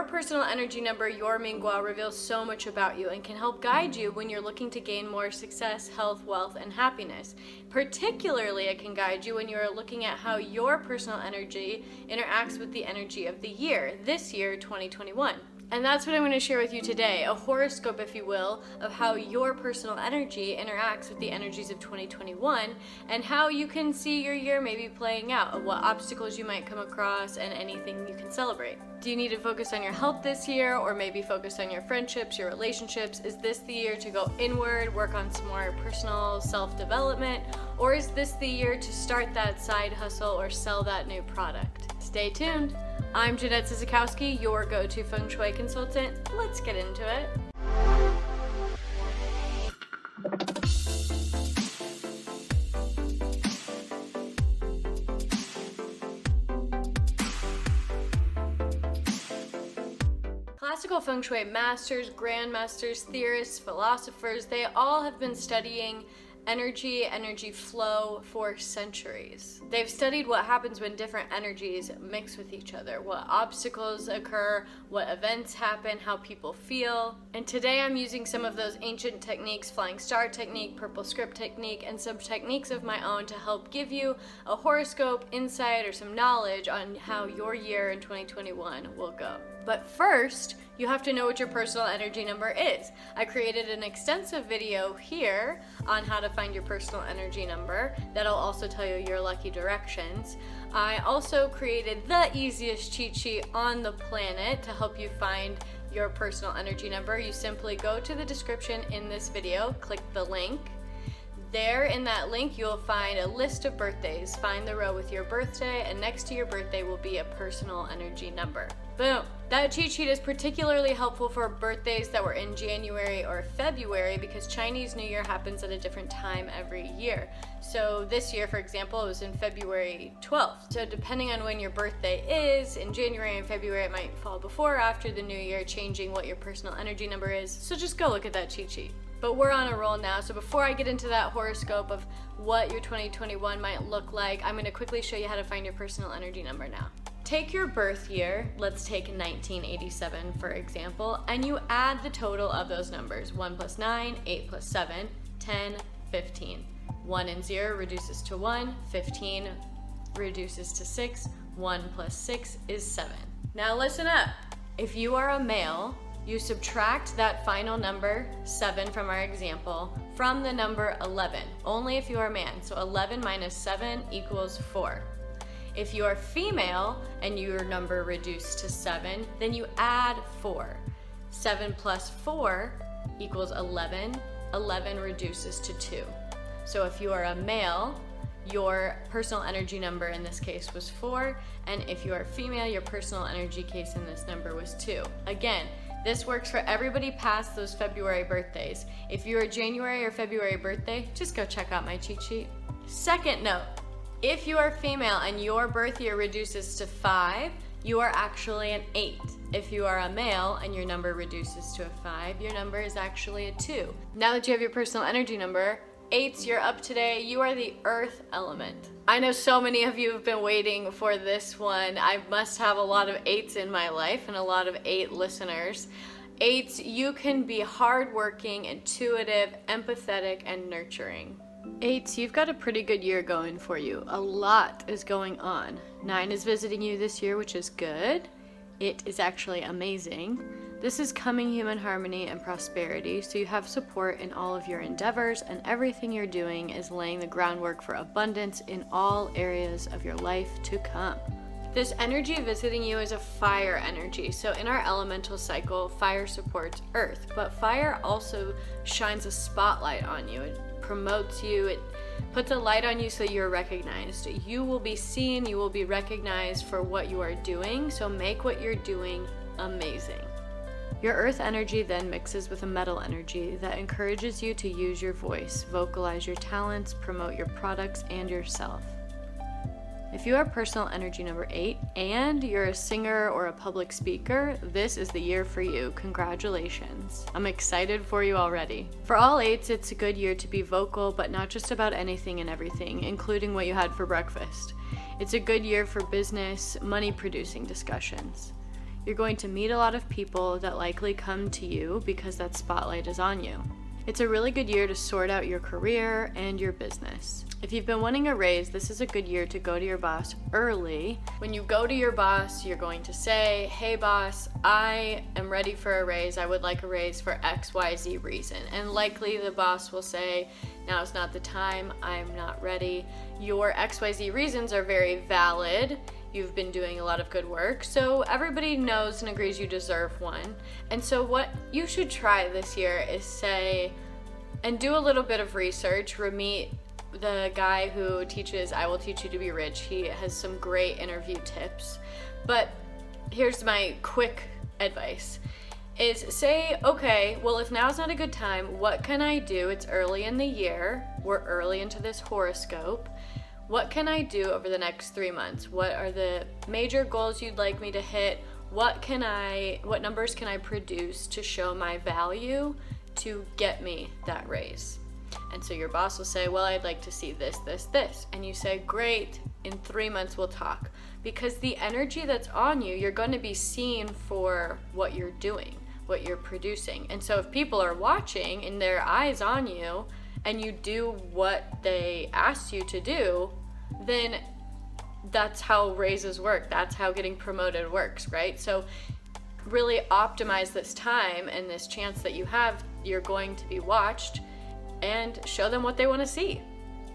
Your personal energy number, your Mingguo, reveals so much about you and can help guide you when you're looking to gain more success, health, wealth, and happiness. Particularly, it can guide you when you're looking at how your personal energy interacts with the energy of the year, this year, 2021. And that's what I'm going to share with you today, a horoscope, if you will, of how your personal energy interacts with the energies of 2021 and how you can see your year maybe playing out, of what obstacles you might come across and anything you can celebrate. Do you need to focus on your health this year, or maybe focus on your friendships, your relationships? Is this the year to go inward, work on some more personal self-development? Or is this the year to start that side hustle or sell that new product? Stay tuned. I'm Jeanette Sizikowski, your go-to feng shui consultant. Let's get into it. Classical feng shui masters, grandmasters, theorists, philosophers, they all have been studying energy flow for centuries. They've studied what happens when different energies mix with each other, what obstacles occur, what events happen, how people feel. And today I'm using some of those ancient techniques, flying star technique, purple script technique, and some techniques of my own to help give you a horoscope, insight, or some knowledge on how your year in 2021 will go. But first, you have to know what your personal energy number is. I created an extensive video here on how to find your personal energy number. That'll also tell you your lucky directions. I also created the easiest cheat sheet on the planet to help you find your personal energy number. You simply go to the description in this video, click the link. There in that link, you'll find a list of birthdays. Find the row with your birthday, and next to your birthday will be a personal energy number. Boom. That cheat sheet is particularly helpful for birthdays that were in January or February because Chinese New Year happens at a different time every year. So this year, for example, it was in February 12th. So depending on when your birthday is, in January and February, it might fall before or after the new year, changing what your personal energy number is. So just go look at that cheat sheet. But we're on a roll now, so before I get into that horoscope of what your 2021 might look like, I'm going to quickly show you how to find your personal energy number now. Take your birth year, let's take 1987 for example, and you add the total of those numbers. 1 plus 9, 8 plus 7, 10, 15. 1 and 0 reduces to 1, 15 reduces to 6, 1 plus 6 is 7. Now listen up. If you are a male, you subtract that final number, 7 from our example, from the number 11, only if you are a man. So 11 minus 7 equals 4. If you are female and your number reduced to 7, then you add 4. 7 plus 4 equals 11. 11 reduces to 2. So if you are a male, your personal energy number in this case was 4, and if you are female, your personal energy case in this number was 2. Again, this works for everybody past those February birthdays. If you're a January or February birthday, just go check out my cheat sheet. Second note, if you are female and your birth year reduces to 5, you are actually an 8. If you are a male and your number reduces to a 5, your number is actually a 2. Now that you have your personal energy number, 8s, you're up today. You are the earth element. I know so many of you have been waiting for this one. I must have a lot of 8s in my life and a lot of 8 listeners. 8s, you can be hardworking, intuitive, empathetic, and nurturing. 8s, you've got a pretty good year going for you. A lot is going on. 9 is visiting you this year, which is good. It is actually amazing. This is coming human harmony and prosperity, so you have support in all of your endeavors, and everything you're doing is laying the groundwork for abundance in all areas of your life to come. This energy visiting you is a fire energy. So in our elemental cycle, fire supports earth, but fire also shines a spotlight on you. It promotes you, it puts a light on you so you're recognized. You will be seen, you will be recognized for what you are doing, so make what you're doing amazing. Your earth energy then mixes with a metal energy that encourages you to use your voice, vocalize your talents, promote your products and yourself. If you are personal energy number 8 and you're a singer or a public speaker, this is the year for you. Congratulations. I'm excited for you already. For all 8s, it's a good year to be vocal, but not just about anything and everything, including what you had for breakfast. It's a good year for business, money-producing discussions. You're going to meet a lot of people that likely come to you because that spotlight is on you. It's a really good year to sort out your career and your business. If you've been wanting a raise, this is a good year to go to your boss early. When you go to your boss, you're going to say, hey boss, I am ready for a raise. I would like a raise for XYZ reason. And likely the boss will say, now's not the time, I'm not ready. Your XYZ reasons are very valid. You've been doing a lot of good work, so everybody knows and agrees you deserve one. And so what you should try this year is say, and do a little bit of research, meet the guy who teaches I Will Teach You to Be Rich. He has some great interview tips. But here's my quick advice, is say, okay, well, if now's not a good time, what can I do? It's early in the year. We're early into this horoscope. What can I do over the next 3 months? What are the major goals you'd like me to hit? What numbers can I produce to show my value to get me that raise? And so your boss will say, well, I'd like to see this, this, this. And you say, great, in 3 months we'll talk. Because the energy that's on you, you're going to be seen for what you're doing, what you're producing. And so if people are watching and their eyes on you, and you do what they asked you to do, then that's how raises work. That's how getting promoted works, right? So really optimize this time and this chance that you have. You're going to be watched, and show them what they want to see.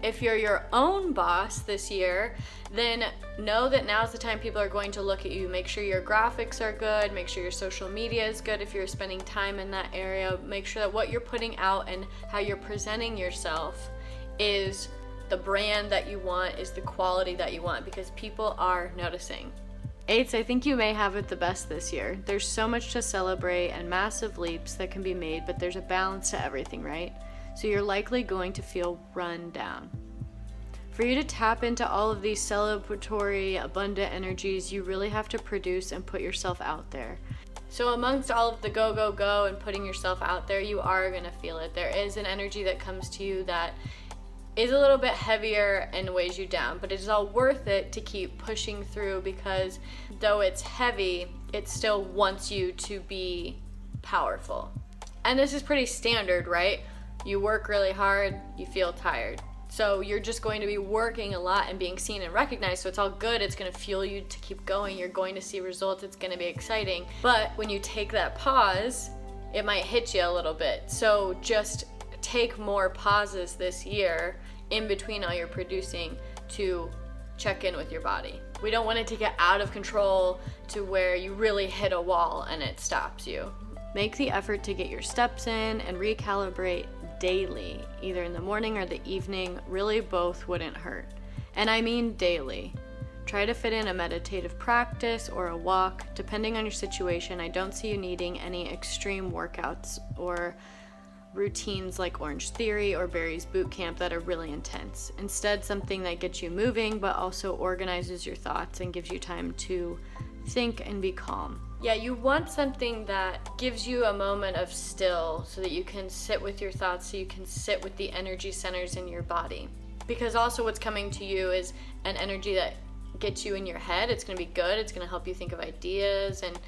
If you're your own boss this year, then know that now's the time people are going to look at you. Make sure your graphics are good. Make sure your social media is good if you're spending time in that area. Make sure that what you're putting out and how you're presenting yourself is the brand that you want, is the quality that you want, because people are noticing. Eights, I think you may have it the best this year. There's so much to celebrate and massive leaps that can be made, but there's a balance to everything, right? So you're likely going to feel run down. For you to tap into all of these celebratory, abundant energies, you really have to produce and put yourself out there. So amongst all of the go, go, go and putting yourself out there, you are going to feel it. There is an energy that comes to you that is a little bit heavier and weighs you down, but it is all worth it to keep pushing through, because though it's heavy, it still wants you to be powerful. And this is pretty standard, right? You work really hard, you feel tired. So you're just going to be working a lot and being seen and recognized, so it's all good. It's going to fuel you to keep going. You're going to see results. It's going to be exciting. But when you take that pause, it might hit you a little bit. So just take more pauses this year in between all you're producing to check in with your body. We don't want it to get out of control to where you really hit a wall and it stops you. Make the effort to get your steps in and recalibrate daily, either in the morning or the evening. Really, both wouldn't hurt. And I mean daily. Try to fit in a meditative practice or a walk, depending on your situation. I don't see you needing any extreme workouts or routines like Orange Theory or Barry's Boot Camp that are really intense. Instead, something that gets you moving but also organizes your thoughts and gives you time to think and be calm. Yeah, you want something that gives you a moment of still so that you can sit with your thoughts, so you can sit with the energy centers in your body. Because also what's coming to you is an energy that gets you in your head. It's going to be good. It's going to help you think of ideas, and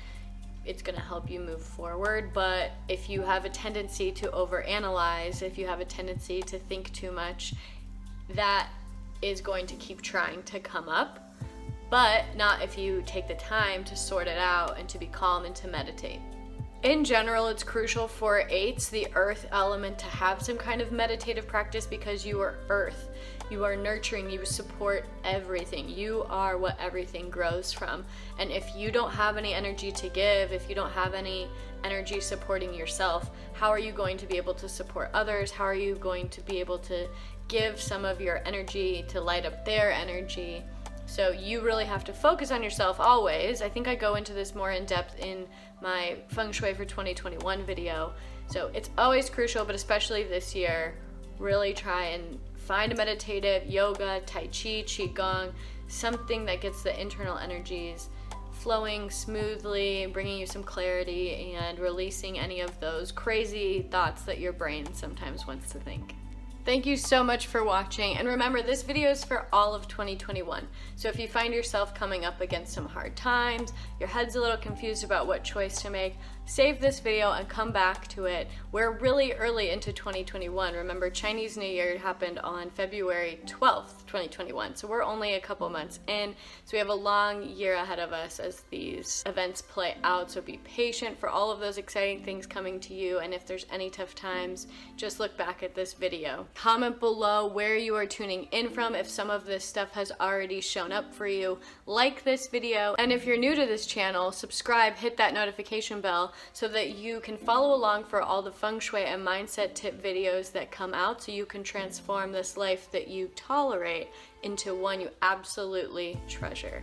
it's going to help you move forward. But if you have a tendency to overanalyze, if you have a tendency to think too much, that is going to keep trying to come up. But not if you take the time to sort it out and to be calm and to meditate. In general, it's crucial for eights, the earth element, to have some kind of meditative practice, because you are earth. You are nurturing, you support everything. You are what everything grows from. And if you don't have any energy to give, if you don't have any energy supporting yourself, how are you going to be able to support others? How are you going to be able to give some of your energy to light up their energy? So you really have to focus on yourself always. I think I go into this more in depth in my Feng Shui for 2021 video. So it's always crucial, but especially this year, really try and find a meditative yoga, tai chi, qigong, something that gets the internal energies flowing smoothly, bringing you some clarity and releasing any of those crazy thoughts that your brain sometimes wants to think. Thank you so much for watching, and remember, this video is for all of 2021. So if you find yourself coming up against some hard times, your head's a little confused about what choice to make, save this video and come back to it. We're really early into 2021. Remember, Chinese New Year happened on February 12th, 2021. So we're only a couple months in. So we have a long year ahead of us as these events play out. So be patient for all of those exciting things coming to you. And if there's any tough times, just look back at this video. Comment below where you are tuning in from, if some of this stuff has already shown up for you. Like this video. And if you're new to this channel, subscribe, hit that notification bell, so that you can follow along for all the feng shui and mindset tip videos that come out, so you can transform this life that you tolerate into one you absolutely treasure.